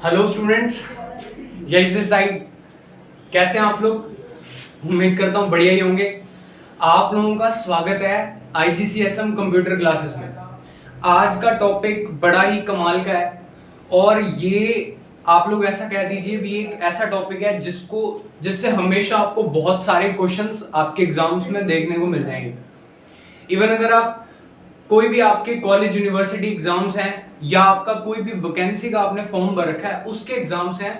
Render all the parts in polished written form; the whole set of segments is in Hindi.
Hello students, Yash this side. कैसे हैं आप लोग? उम्मीद करता हूँ बढ़िया ही होंगे। आप लोगों का स्वागत है IGCSM कंप्यूटर क्लासेस में। आज का टॉपिक बड़ा ही कमाल का है और ये आप लोग ऐसा कह दीजिए भी एक ऐसा टॉपिक है जिससे हमेशा आपको बहुत सारे क्वेश्चंस आपके एग्जाम्स में देखने को मिल जाएंगे। इवन अगर आप कोई भी आपके कॉलेज यूनिवर्सिटी एग्जाम्स हैं या आपका कोई भी वैकेंसी का आपने फॉर्म भर रखा है उसके एग्जाम्स हैं,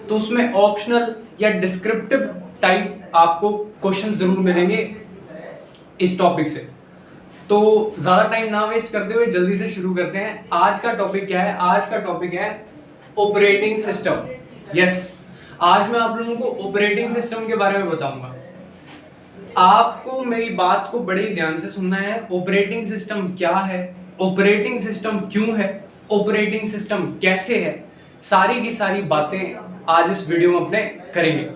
तो उसमें ऑप्शनल या डिस्क्रिप्टिव टाइप आपको क्वेश्चन जरूर मिलेंगे इस टॉपिक से। तो ज्यादा टाइम ना वेस्ट करते हुए जल्दी से शुरू करते हैं। आज का टॉपिक क्या है? आज का टॉपिक है ऑपरेटिंग सिस्टम। यस, आज मैं आप लोगों को ऑपरेटिंग सिस्टम के बारे में बताऊंगा। आपको मेरी बात को बड़े ध्यान से सुनना है। ऑपरेटिंग सिस्टम क्या है, ऑपरेटिंग सिस्टम क्यों है, ऑपरेटिंग सिस्टम कैसे है, सारी की सारी बातें आज इस वीडियो में अपने करेंगे।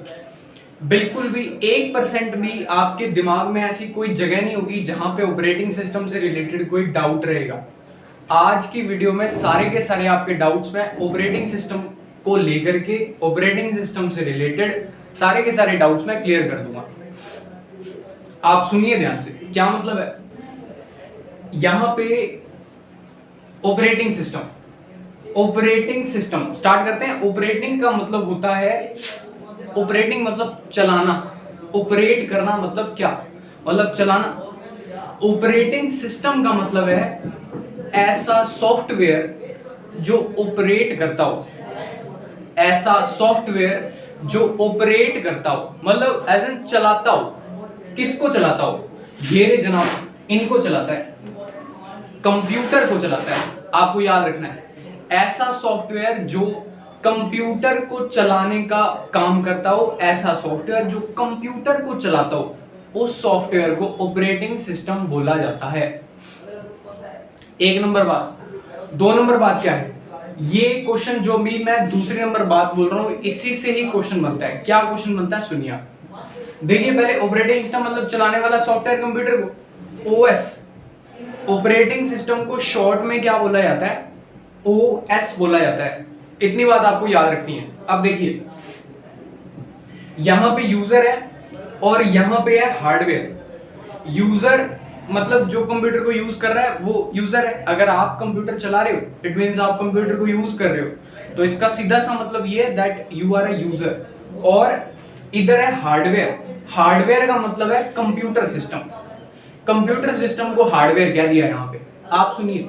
बिल्कुल भी 1% भी आपके दिमाग में ऐसी कोई जगह नहीं होगी जहां पे ऑपरेटिंग सिस्टम से रिलेटेड कोई डाउट रहेगा। आज की वीडियो में सारे के सारे आपके डाउट्स में ऑपरेटिंग सिस्टम को लेकर के, ऑपरेटिंग सिस्टम से रिलेटेड सारे के सारे डाउट्स में क्लियर कर दूंगा। आप सुनिए ध्यान से, क्या मतलब है यहां पे operating system. Operating system start करते हैं। ऑपरेटिंग का मतलब होता है, ऑपरेटिंग मतलब चलाना, ऑपरेट करना मतलब क्या? मतलब चलाना। ऑपरेटिंग सिस्टम का मतलब है ऐसा सॉफ्टवेयर जो ऑपरेट करता हो, ऐसा सॉफ्टवेयर जो ऑपरेट करता हो, मतलब एज एन चलाता हो। किसको चलाता हो? ये जनाब इनको चलाता है, कंप्यूटर को चलाता है। आपको याद रखना है, ऐसा सॉफ्टवेयर जो कंप्यूटर को चलाने का काम करता हो, ऐसा सॉफ्टवेयर जो कंप्यूटर को चलाता हो, उस सॉफ्टवेयर को ऑपरेटिंग सिस्टम बोला जाता है। एक नंबर बात। 2 नंबर बात क्या है? ये क्वेश्चन जो भी मैं दूसरे नंबर बात बोल रहा हूं, इसी से ही क्वेश्चन बनता है। क्या क्वेश्चन बनता है सुनिए। देखिए पहले, ऑपरेटिंग सिस्टम मतलब चलाने वाला सॉफ्टवेयर कंप्यूटर को, ओएस। ऑपरेटिंग सिस्टम को शॉर्ट में क्या बोला जाता है? ओएस बोला जाता है। इतनी बात आपको याद रखनी है। अब देखिए, यहां पे यूजर है और यहां पे है हार्डवेयर। यूजर मतलब जो कंप्यूटर को यूज कर रहा है वो यूजर है। अगर आप कंप्यूटर चला रहे हो, इट मींस आप कंप्यूटर को यूज कर रहे हो, तो इसका सीधा सा मतलब ये है that you are a user. और इधर है हार्डवेयर। हार्डवेयर का मतलब है कंप्यूटर सिस्टम। कंप्यूटर सिस्टम को हार्डवेयर क्या दिया यहां पे? आप सुनिए,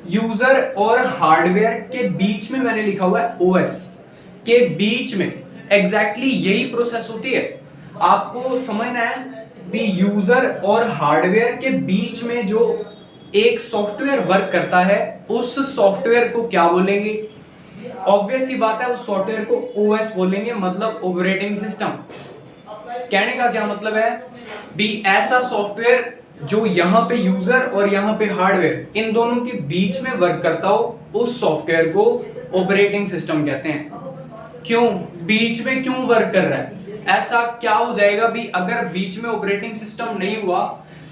यूजर और हार्डवेयर के बीच में मैंने लिखा हुआ है ओएस के बीच में। एग्जैक्टली यही प्रोसेस होती है। आपको समझना है कि यूजर और हार्डवेयर के बीच में जो एक सॉफ्टवेयर वर्क करता है, उस सॉफ्टवेयर को क्या बोलेंगे? ऑब्वियस सी बात है, उस सॉफ्टवेयर को ओएस बोलेंगे, मतलब ऑपरेटिंग सिस्टम। कहने का क्या मतलब है भी ऐसा सॉफ्टवेयर जो यहाँ पे यूजर और यहाँ पे हार्डवेयर, इन दोनों के बीच में वर्क करता हो, उस सॉफ्टवेयर को ऑपरेटिंग सिस्टम कहते हैं। क्यों बीच में क्यों वर्क कर रहा है? ऐसा क्या हो जाएगा भी अगर बीच में ऑपरेटिंग सिस्टम नहीं हुआ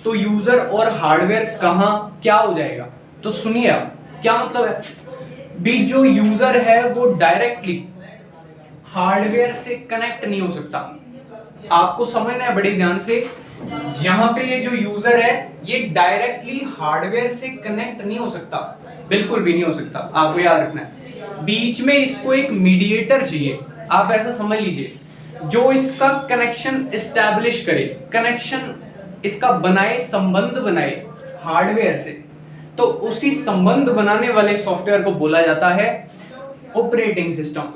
तो यूजर और हार्डवेयर कहां क्या हो जाएगा? तो सुनिए आप, क्या मतलब है भी जो यूजर है वो डायरेक्टली हार्डवेयर से कनेक्ट नहीं हो सकता। आपको समझना है बड़े ध्यान से, यहां पे ये जो यूजर है ये डायरेक्टली हार्डवेयर से कनेक्ट नहीं हो सकता, बिल्कुल भी नहीं हो सकता। आपको याद रखना है, बीच में इसको एक मीडिएटर चाहिए। आप ऐसा समझ लीजिए, जो इसका कनेक्शन एस्टैब्लिश करे, कनेक्शन इसका बनाए, संबंध बनाए हार्डवेयर से। तो उसी संबंध बनाने वाले सॉफ्टवेयर को बोला जाता है ऑपरेटिंग सिस्टम।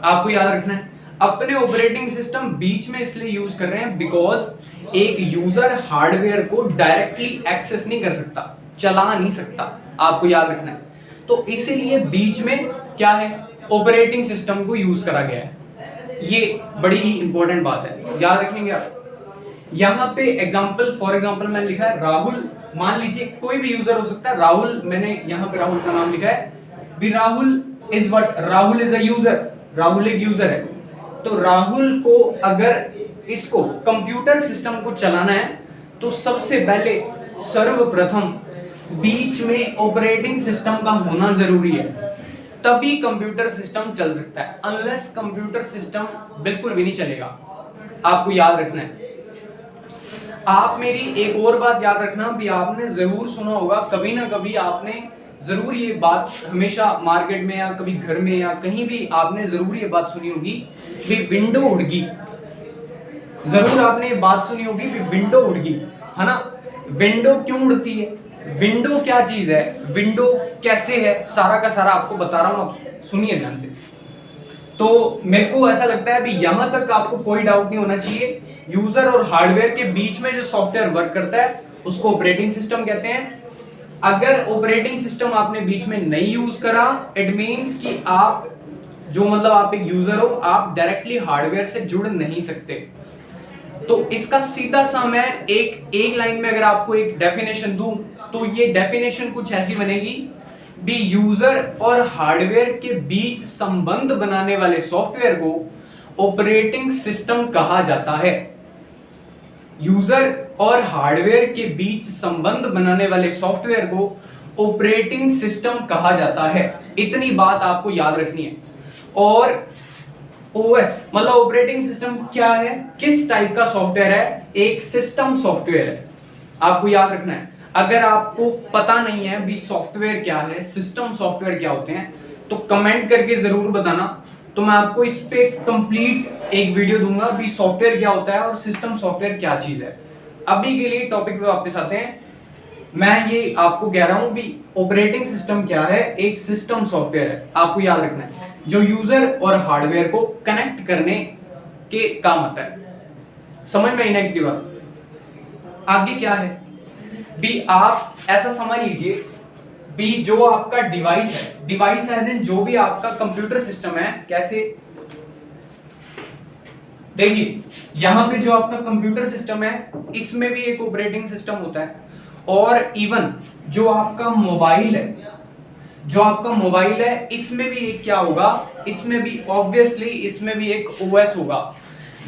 आपको याद रखना है, अपने ऑपरेटिंग सिस्टम बीच में इसलिए यूज कर रहे हैं बिकॉज एक यूजर हार्डवेयर को डायरेक्टली एक्सेस नहीं कर सकता, चला नहीं सकता। आपको याद रखना है, तो इसीलिए बीच में क्या है, ऑपरेटिंग सिस्टम को यूज करा गया है। ये बड़ी ही इंपॉर्टेंट बात है, याद रखेंगे आप। यहाँ पे एग्जाम्पल, फॉर एग्जाम्पल मैंने लिखा है राहुल। मान लीजिए कोई भी यूजर हो सकता है, राहुल, मैंने यहाँ पे राहुल का नाम लिखा है भी Rahul is what? Rahul is a user. Rahul एक यूजर है। तो राहुल को अगर इसको कंप्यूटर सिस्टम को चलाना है तो सबसे पहले सर्वप्रथम बीच में ऑपरेटिंग सिस्टम का होना जरूरी है, तभी कंप्यूटर सिस्टम चल सकता है। अनलेस कंप्यूटर सिस्टम बिल्कुल भी नहीं चलेगा, आपको याद रखना है। आप मेरी एक और बात याद रखना भी, आपने जरूर सुना होगा, कभी ना कभी आपने जरूर ये बात हमेशा मार्केट में या कभी घर में या कहीं भी आपने जरूर ये बात सुनी होगी भी विंडो उड़गी। जरूर आपने ये बात सुनी होगी भी विंडो उड़गी, है ना। विंडो क्यों उड़ती है, विंडो क्या चीज है, विंडो कैसे है, सारा का सारा आपको बता रहा हूं, आप सुनिए ध्यान से। तो मेरे को ऐसा लगता है भी यहां तक आपको कोई डाउट नहीं होना चाहिए। यूजर और हार्डवेयर के बीच में जो सॉफ्टवेयर वर्क करता है उसको ऑपरेटिंग सिस्टम कहते हैं। अगर ऑपरेटिंग सिस्टम आपने बीच में नहीं यूज करा, इट मींस कि आप जो मतलब आप एक यूजर हो, आप डायरेक्टली हार्डवेयर से जुड़ नहीं सकते। तो इसका सीधा सा मैं एक लाइन में अगर आपको एक डेफिनेशन दूं तो ये डेफिनेशन कुछ ऐसी बनेगी भी, यूजर और हार्डवेयर के बीच संबंध बनाने वाले सॉफ्टवेयर को ऑपरेटिंग सिस्टम कहा जाता है। यूजर और हार्डवेयर के बीच संबंध बनाने वाले सॉफ्टवेयर को ऑपरेटिंग सिस्टम कहा जाता है। इतनी बात आपको याद रखनी है। और ओएस मतलब ऑपरेटिंग सिस्टम क्या है, किस टाइप का सॉफ्टवेयर है, एक सिस्टम सॉफ्टवेयर है, आपको याद रखना है। अगर आपको पता नहीं है भी सॉफ्टवेयर क्या है, सिस्टम सॉफ्टवेयर क्या होते हैं, तो कमेंट करके जरूर बताना, तो मैं आपको इस पे कंप्लीट एक वीडियो दूंगा भी सॉफ्टवेयर क्या होता है और सिस्टम सॉफ्टवेयर क्या चीज है। अभी के लिए टॉपिक पे वापस आते हैं। मैं ये आपको कह रहा हूं भी ऑपरेटिंग सिस्टम क्या है, एक सिस्टम सॉफ्टवेयर है, आपको याद रखना है, जो यूजर और हार्डवेयर को कनेक्ट करने के काम आता है। समझ में आई ना इतनी बात। आगे क्या है भी, आप ऐसा समझ लीजिए भी जो आपका डिवाइस है, डिवाइस एज इन जो भी आपका कंप्यूटर सिस्टम है, कैसे देखिए यहां पे जो आपका कंप्यूटर सिस्टम है इसमें भी एक ऑपरेटिंग सिस्टम होता है। और इवन जो आपका मोबाइल है, जो आपका मोबाइल है इसमें भी एक क्या होगा, इसमें भी ऑब्वियसली इसमें भी एक ओएस होगा।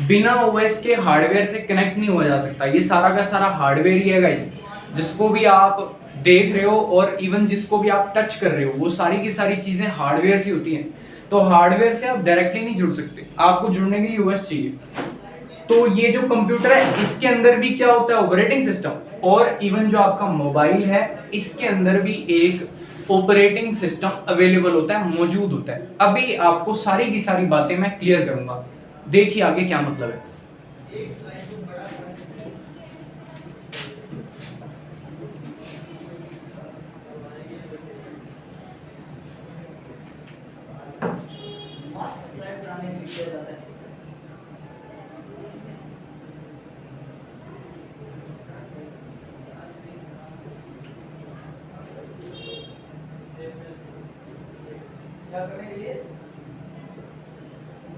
बिना ओएस के हार्डवेयर से कनेक्ट नहीं हुआ जा सकता। ये सारा का सारा हार्डवेयर ही है गाइस, जिसको भी आप देख रहे हो और इवन जिसको भी आप टच कर रहे हो, वो सारी की सारी चीजें हार्डवेयर से होती हैं। तो हार्डवेयर से आप डायरेक्टली नहीं जुड़ सकते, आपको जुड़ने के लिए ओएस चाहिए। तो ये जो कंप्यूटर है इसके अंदर भी क्या होता है, ऑपरेटिंग सिस्टम। और इवन जो आपका मोबाइल है इसके अंदर भी एक ऑपरेटिंग सिस्टम अवेलेबल होता है, मौजूद होता है। अभी आपको सारी की सारी बातें मैं क्लियर करूंगा, देखिए आगे क्या मतलब है। क्या करने के लिए,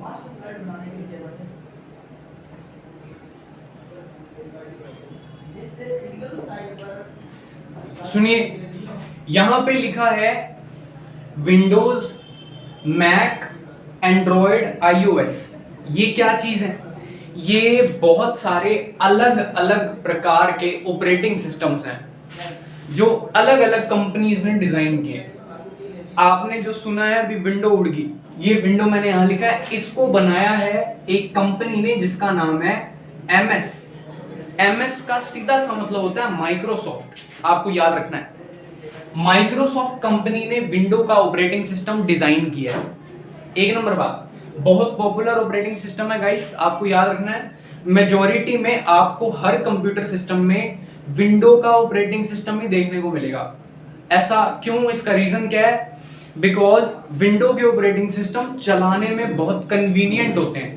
मास्टर स्लाइड बनाने के लिए बात है, जिससे सिंगल साइड पर सुनिए यहां पे लिखा है विंडोज, मैक, एंड्रॉयड, आईओएस। ये क्या चीज है, ये बहुत सारे अलग अलग प्रकार के ऑपरेटिंग सिस्टम्स हैं जो अलग अलग कंपनीज ने डिजाइन किए हैं। आपने जो सुना है अभी विंडो उड़गी, ये विंडो मैंने यहां लिखा है, इसको बनाया है एक कंपनी ने जिसका नाम है एमएस। एमएस का सीधा सा मतलब होता है माइक्रोसॉफ्ट, आपको याद रखना है। माइक्रोसॉफ्ट कंपनी ने विंडो का ऑपरेटिंग सिस्टम डिजाइन किया है। एक नंबर बात, बहुत पॉपुलर ऑपरेटिंग सिस्टम है गाइस, आपको याद रखना है। मेजॉरिटी में आपको हर कंप्यूटर सिस्टम में विंडो का ऑपरेटिंग सिस्टम ही देखने को मिलेगा। ऐसा क्यों, इसका रीजन क्या है, बिकॉज विंडो के ऑपरेटिंग सिस्टम चलाने में बहुत कन्वीनियंट होते हैं,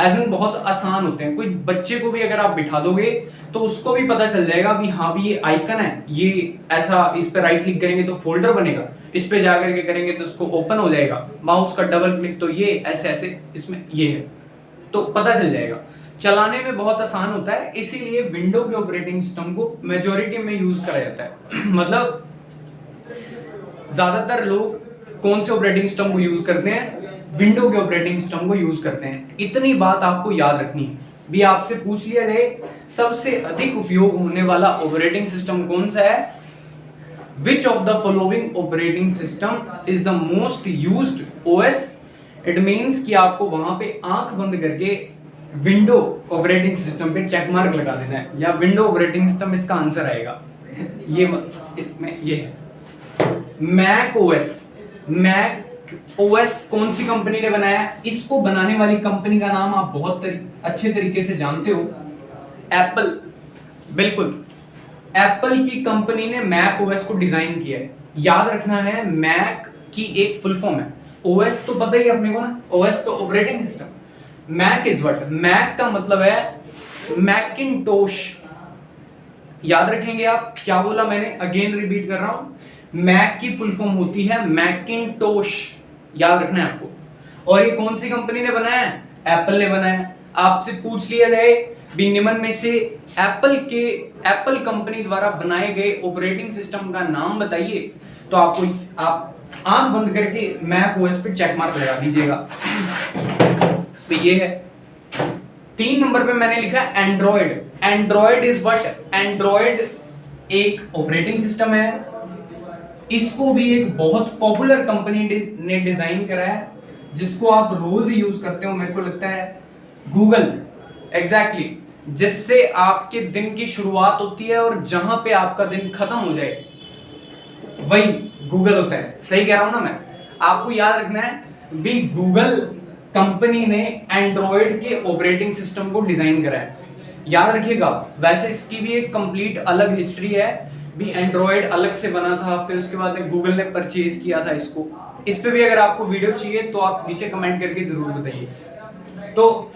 एज इन बहुत आसान होते हैं। कोई बच्चे को भी अगर आप बिठा दोगे तो उसको भी पता चल जाएगा भी हाँ भी ये आइकन है, ये ऐसा इस पे राइट क्लिक करेंगे तो फोल्डर बनेगा, इस पे जाकर के करेंगे तो उसको ओपन हो जाएगा, माउस का डबल क्लिक तो ये ऐसे ऐसे इसमें ये है, तो पता चल जाएगा। चलाने में बहुत आसान होता है, इसीलिए विंडो के ऑपरेटिंग सिस्टम को मेजॉरिटी में यूज करा जाता है। मतलब ज्यादातर लोग कौन से ऑपरेटिंग सिस्टम को यूज करते हैं, विंडो के ऑपरेटिंग सिस्टम को यूज करते हैं। इतनी बात आपको याद रखनी है। भी आपसे पूछ लिया जाए सबसे अधिक उपयोग होने वाला ऑपरेटिंग सिस्टम कौन सा है, which of the following operating system is the most used OS. It means कि आपको वहां पे आंख बंद करके विंडो ऑपरेटिंग सिस्टम पे चेक मार्क लगा देना है, या विंडो ऑपरेटिंग सिस्टम इसका आंसर आएगा। इसमें ये है मैक ओएस। मैक ओएस कौन सी कंपनी ने बनाया? इसको बनाने वाली कंपनी का नाम आप बहुत अच्छे तरीके से जानते हो, एप्पल। बिल्कुल, एप्पल की कंपनी ने मैक ओएस को डिजाइन किया है। याद रखना है, मैक की एक फुल फॉर्म है, ओएस तो पता ही है अपने को ना, ओएस तो operating system. MAC is what? MAC का मतलब है मैकिंटोश। याद रखेंगे आप, क्या बोला मैंने, अगेन रिपीट कर रहा हूं, मैक की फुल फॉर्म होती है मैकिंटोश। याद रखना है आपको। और ये कौन सी कंपनी ने बनाया है? एप्पल ने बनाया। आपसे पूछ लिया जाए भी निम्न में से एप्पल कंपनी द्वारा बनाए गए ऑपरेटिंग सिस्टम का नाम बताइए, तो आप आंख बंद करके मैक ओएस पे चेक मार्क लगा दीजिएगा। इस पे ये है। 3 नंबर पे मैंने लिखा Android. Android is what? Android एक ऑपरेटिंग सिस्टम है। इसको भी एक बहुत पॉपुलर कंपनी ने डिजाइन करा है, जिसको आप रोज यूज करते हो, मेरे को लगता है गूगल। एग्जैक्टली, जिससे आपके दिन की शुरुआत होती है और जहां पे आपका दिन खत्म हो जाए वही गूगल होता है। सही कह रहा हूं ना मैं? आपको याद रखना है भी गूगल कंपनी ने एंड्रॉइड के ऑपरेटिंग सिस्टम को डिजाइन करा है। याद रखिएगा। वैसे इसकी भी एक कंप्लीट अलग हिस्ट्री है भी, एंड्रॉइड अलग से बना था, फिर उसके बाद में गूगल ने परचेज किया था इसको। इस पे भी अगर आपको वीडियो चाहिए तो आप नीचे कमेंट करके जरूर बताइए। तो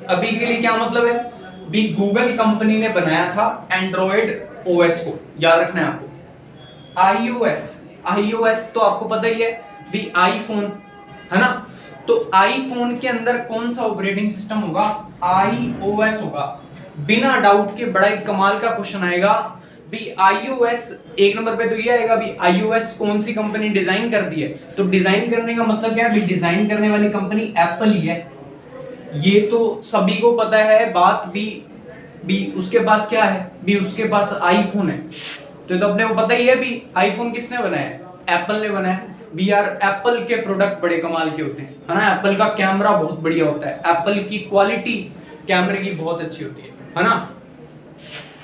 अभी के लिए क्या मतलब है भी, गूगल कंपनी ने बनाया था एंड्रॉइड ओएस को। याद रखना है आपको। आईओएस तो आपको पता ही है भी, आईफोन है ना। तो आईफोन के अंदर कौन सा ऑपरेटिंग सिस्टम होगा? आईओएस होगा। बिना डाउट के बड़ा एक कमाल का क्वेश्चन आएगा भी, आईओएस 1 नंबर पे तो ये आएगा भी, आईओएस कौन सी कंपनी डिजाइन कर दी है? तो डिजाइन करने का मतलब क्या है भी, डिजाइन करने वाली कंपनी एप्पल ही है। ये तो सभी को पता है बात भी उसके पास क्या है भी, उसके पास आईफोन है। तो अपने को पता ही है भी, आईफोन किसने बनाया है? एप्पल ने बनाया भी। यार एप्पल के प्रोडक्ट बड़े कमाल के होते हैं, है ना। एप्पल का कैमरा बहुत बढ़िया होता है, एप्पल की क्वालिटी कैमरे की बहुत अच्छी होती है ना।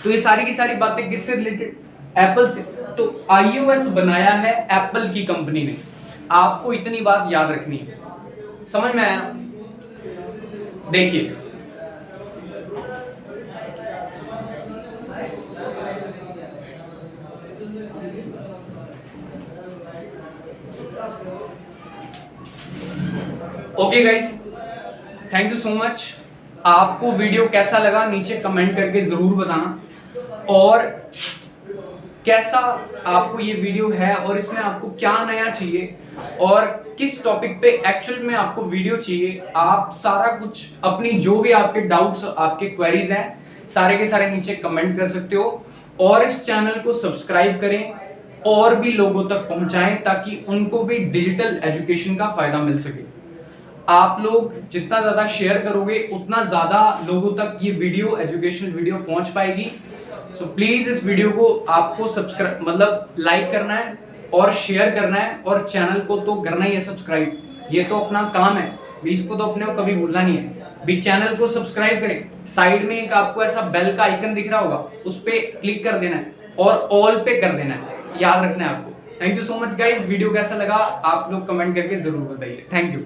तो ये सारी की सारी बातें किससे रिलेटेड? एप्पल से। तो आईओएस बनाया है एप्पल की कंपनी ने। आपको इतनी बात याद रखनी है। समझ में आया? देखिए, okay guys, thank you so much. आपको वीडियो कैसा लगा नीचे कमेंट करके जरूर बताना, और कैसा आपको ये वीडियो है, और इसमें आपको क्या नया चाहिए, और किस टॉपिक पे एक्चुअल में आपको वीडियो चाहिए। आप सारा कुछ अपनी जो भी आपके डाउट्स, आपके क्वेरीज हैं, सारे के सारे नीचे कमेंट कर सकते हो। और इस चैनल को सब्सक्राइब करें और भी लोगों तक पहुंचाएं, ताकि उनको भी डिजिटल एजुकेशन का फायदा मिल सके। आप लोग जितना ज्यादा शेयर करोगे उतना ज्यादा लोगों तक ये वीडियो, एजुकेशनल वीडियो पहुंच पाएगी। सो प्लीज इस वीडियो को आपको सब्सक्राइब मतलब लाइक करना है और शेयर करना है, और चैनल को तो करना ही है सब्सक्राइब। ये तो अपना काम है भी, इसको तो अपने को कभी भूलना नहीं है भी। चैनल को सब्सक्राइब करें। साइड में एक आपको ऐसा बेल का आइकन दिख रहा होगा, उस पर क्लिक कर देना है और ऑल पे कर देना है। याद रखना है आपको। Thank you so much guys. Video कैसा लगा आप लोग कमेंट करके जरूर बताइए। Thank you.